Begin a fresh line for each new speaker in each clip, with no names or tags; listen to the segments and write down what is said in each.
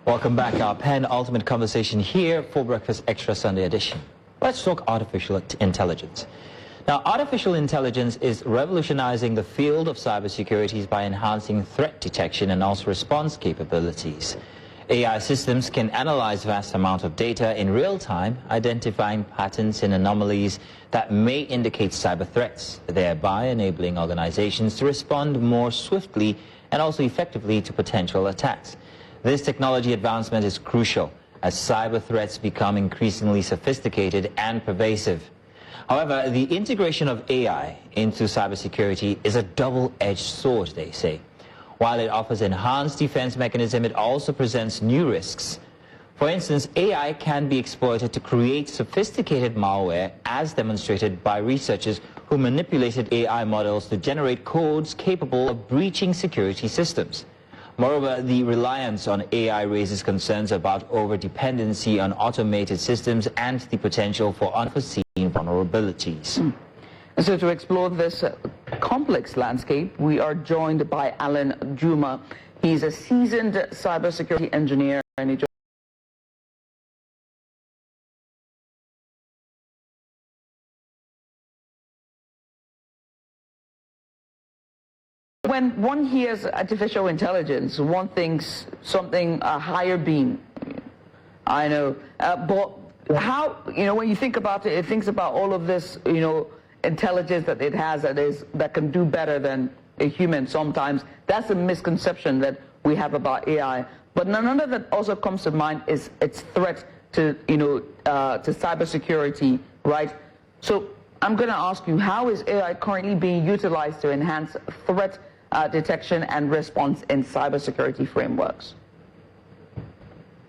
Welcome back. Our penultimate conversation here for Breakfast Extra Sunday edition. Let's talk artificial intelligence. Now, artificial intelligence is revolutionizing the field of cybersecurity by enhancing threat detection and also response capabilities. AI systems can analyze vast amounts of data in real time, identifying patterns and anomalies that may indicate cyber threats, thereby enabling organizations to respond more swiftly and also effectively to potential attacks. This technology advancement is crucial as cyber threats become increasingly sophisticated and pervasive. However, the integration of AI into cybersecurity is a double-edged sword, they say. While it offers enhanced defense mechanisms, it also presents new risks. For instance, AI can be exploited to create sophisticated malware, as demonstrated by researchers who manipulated AI models to generate codes capable of breaching security systems. Moreover, the reliance on AI raises concerns about over-dependency on automated systems and the potential for unforeseen vulnerabilities.
And so to explore this complex landscape, we are joined by Allan Juma. He's a seasoned cybersecurity engineer and he When one hears artificial intelligence, one thinks something a higher being. I know, but how, when you think about it, it thinks about all of this, intelligence that it has that can do better than a human sometimes. That's a misconception that we have about AI. But none of that also comes to mind is its threat to, to cybersecurity, right? So I'm going to ask you, how is AI currently being utilized to enhance threat detection and response in cybersecurity frameworks?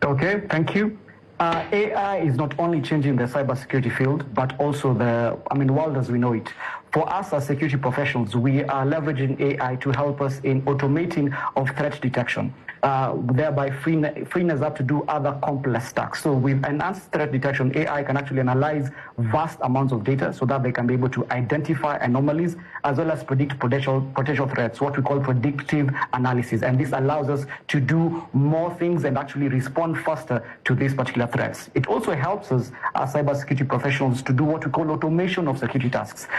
Okay, thank you. AI is not only changing the cybersecurity field, but also the world as we know it. For us as security professionals, we are leveraging AI to help us in automating of threat detection, thereby freeing us up to do other complex tasks. So with enhanced threat detection, AI can actually analyze vast amounts of data so that they can be able to identify anomalies as well as predict potential threats, what we call predictive analysis. And this allows us to do more things and actually respond faster to these particular threats. It also helps us as cybersecurity professionals to do what we call automation of security tasks.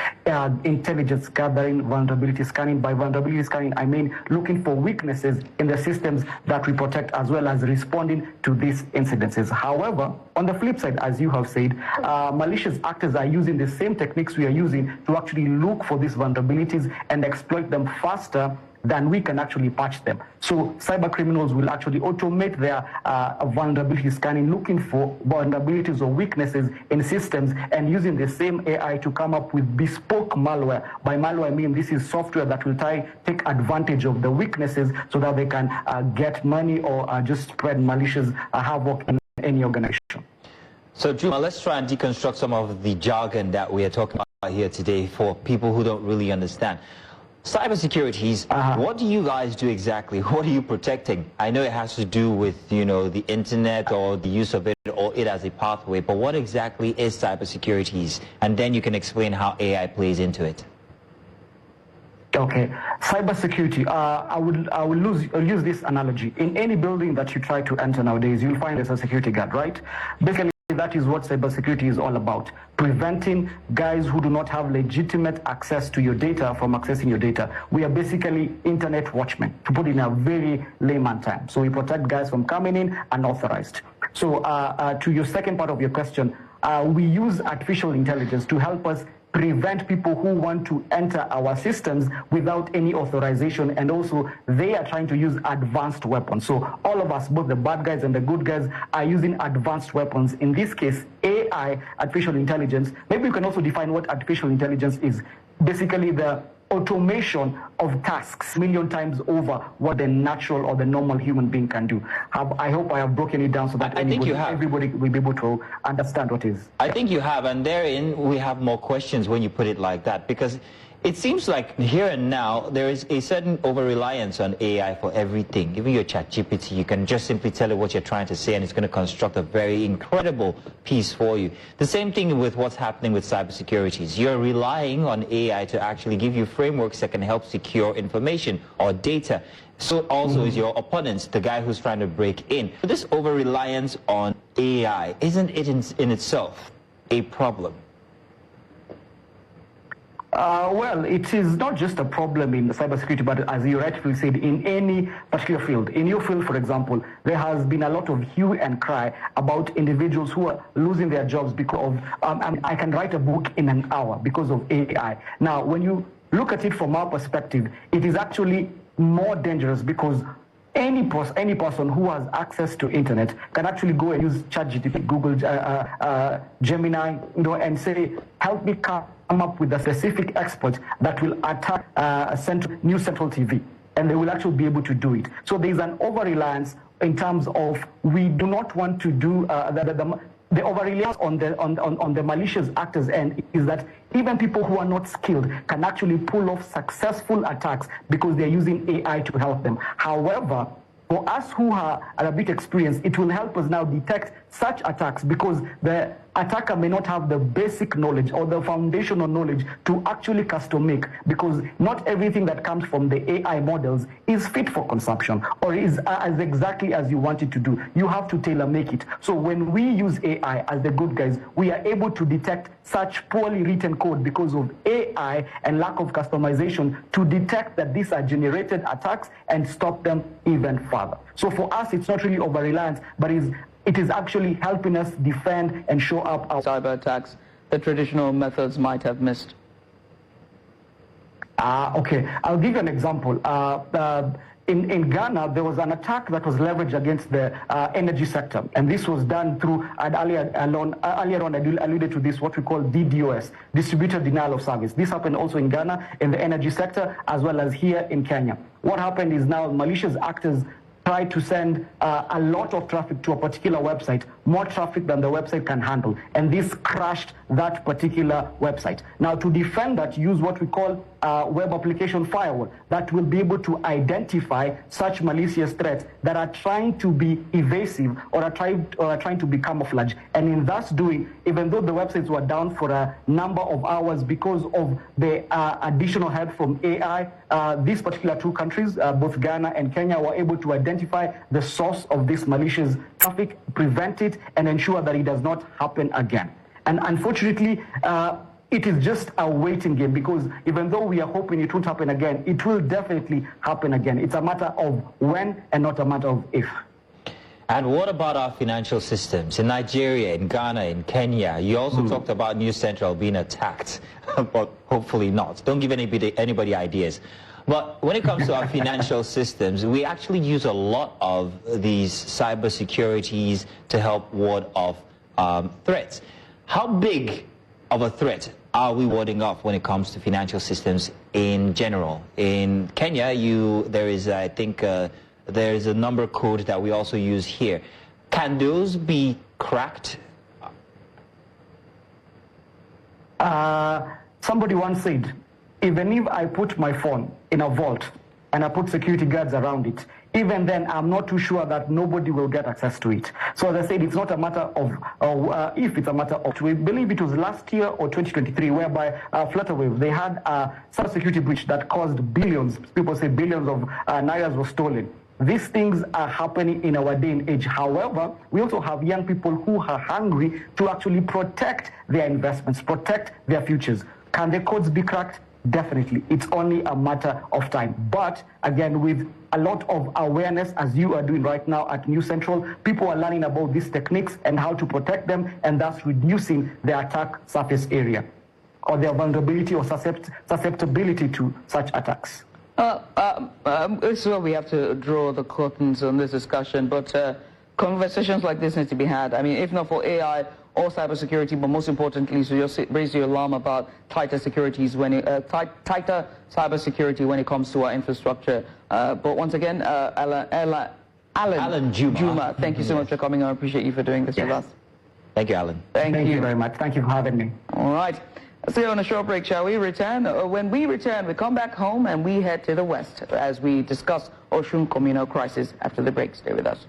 Intelligence gathering, vulnerability scanning. By vulnerability scanning, I mean looking for weaknesses in the systems that we protect, as well as responding to these incidences. However, on the flip side, as you have said, malicious actors are using the same techniques we are using to actually look for these vulnerabilities and exploit them faster than we can actually patch them. So cyber criminals will actually automate their vulnerability scanning, looking for vulnerabilities or weaknesses in systems and using the same AI to come up with bespoke malware. By malware, I mean this is software that will take advantage of the weaknesses so that they can get money or just spread malicious havoc in any organization.
So Juma, let's try and deconstruct some of the jargon that we are talking about here today for people who don't really understand. Cybersecurity, what do you guys do exactly? What are you protecting? I know it has to do with, the internet or the use of it or it as a pathway, but what exactly is cybersecurity? And then you can explain how AI plays into it. Okay,
cybersecurity. I'll use this analogy. In any building that you try to enter nowadays, you'll find there's a security guard, right? Basically, that is what cybersecurity is all about. Preventing guys who do not have legitimate access to your data from accessing your data. We are basically internet watchmen, to put it in a very layman term. So we protect guys from coming in unauthorized. So to your second part of your question, we use artificial intelligence to help us prevent people who want to enter our systems without any authorization, and also they are trying to use advanced weapons. So all of us, both the bad guys and the good guys, are using advanced weapons. In this case, AI, artificial intelligence. Maybe you can also define what artificial intelligence is. Basically the automation of tasks million times over what the natural or the normal human being can do. I hope I have broken it down so that everybody will be able to understand what it is.
I think you have, and therein we have more questions when you put it like that, because it seems like here and now there is a certain over-reliance on AI for everything. Giving you a ChatGPT, you can just simply tell it what you're trying to say and it's going to construct a very incredible piece for you. The same thing with what's happening with cybersecurity. You're relying on AI to actually give you frameworks that can help secure information or data. so also is your opponent, the guy who's trying to break in. This over-reliance on AI, isn't it in itself a problem?
Well, it is not just a problem in cybersecurity, but as you rightfully said, in any particular field. In your field, for example, there has been a lot of hue and cry about individuals who are losing their jobs because of, I can write a book in an hour because of AI. Now, when you look at it from our perspective, it is actually more dangerous because any person who has access to internet can actually go and use ChatGPT, Google, Gemini, and say, help me come up with a specific expert that will attack News Central TV, and they will actually be able to do it. So there is an over-reliance in terms of we do not want to do the over-reliance on the malicious actors, and is that even people who are not skilled can actually pull off successful attacks because they're using AI to help them. However, for us who are a bit experienced, it will help us now detect such attacks because the attacker may not have the basic knowledge or the foundational knowledge to actually custom make, because not everything that comes from the AI models is fit for consumption or is as exactly as you want it to do. You have to tailor make it. So when we use AI as the good guys, we are able to detect such poorly written code because of AI and lack of customization to detect that these are generated attacks and stop them even further. So for us, it's not really over-reliance, but it is actually helping us defend and show up our
cyber attacks that traditional methods might have missed.
Okay, I'll give you an example. In Ghana, there was an attack that was leveraged against the energy sector, and this was done through, earlier on I alluded to this, what we call DDoS, distributed denial of service. This happened also in Ghana, in the energy sector, as well as here in Kenya. What happened is now malicious actors try to send a lot of traffic to a particular website, more traffic than the website can handle, and this crashed that particular website. Now, to defend that, use what we call web application firewall that will be able to identify such malicious threats that are trying to be evasive or are trying to be camouflage. And in thus doing, even though the websites were down for a number of hours because of the additional help from AI, these particular two countries, both Ghana and Kenya, were able to identify the source of this malicious traffic, prevent it, and ensure that it does not happen again. And unfortunately, it is just a waiting game, because even though we are hoping it won't happen again, it will definitely happen again. It's a matter of when and not a matter of if.
And what about our financial systems? In Nigeria, in Ghana, in Kenya, you also talked about News Central being attacked, but hopefully not. Don't give anybody ideas. But when it comes to our financial systems, we actually use a lot of these cybersecurities to help ward off threats. How big of a threat are we warding off when it comes to financial systems in general? In Kenya, there is, I think, there is a number code that we also use here. Can those be cracked?
Somebody once said, even if I put my phone in a vault and I put security guards around it, even then I'm not too sure that nobody will get access to it. So as I said, it's not a matter of if, it's a matter of, we believe it was last year or 2023, whereby Flutterwave, they had a cybersecurity breach that caused billions, people say billions of nairas were stolen. These things are happening in our day and age. However, we also have young people who are hungry to actually protect their investments, protect their futures. Can the codes be cracked? Definitely. It's only a matter of time. But again, with a lot of awareness, as you are doing right now at News Central, people are learning about these techniques and how to protect them, and thus reducing their attack surface area or their vulnerability or susceptibility to such attacks.
This is where we have to draw the curtains on this discussion, but conversations like this need to be had. I mean, if not for AI or cybersecurity, but most importantly, so you raise your alarm about tighter securities tighter cybersecurity when it comes to our infrastructure. But once again, Allan Juma, thank you so much for coming on. I appreciate you for doing this with us.
Thank you, Allan.
Thank you very much. Thank you for having me.
All right. Let's go on a short break, shall we? When we return, we come back home and we head to the west as we discuss Osun communal crisis after the break. Stay with us.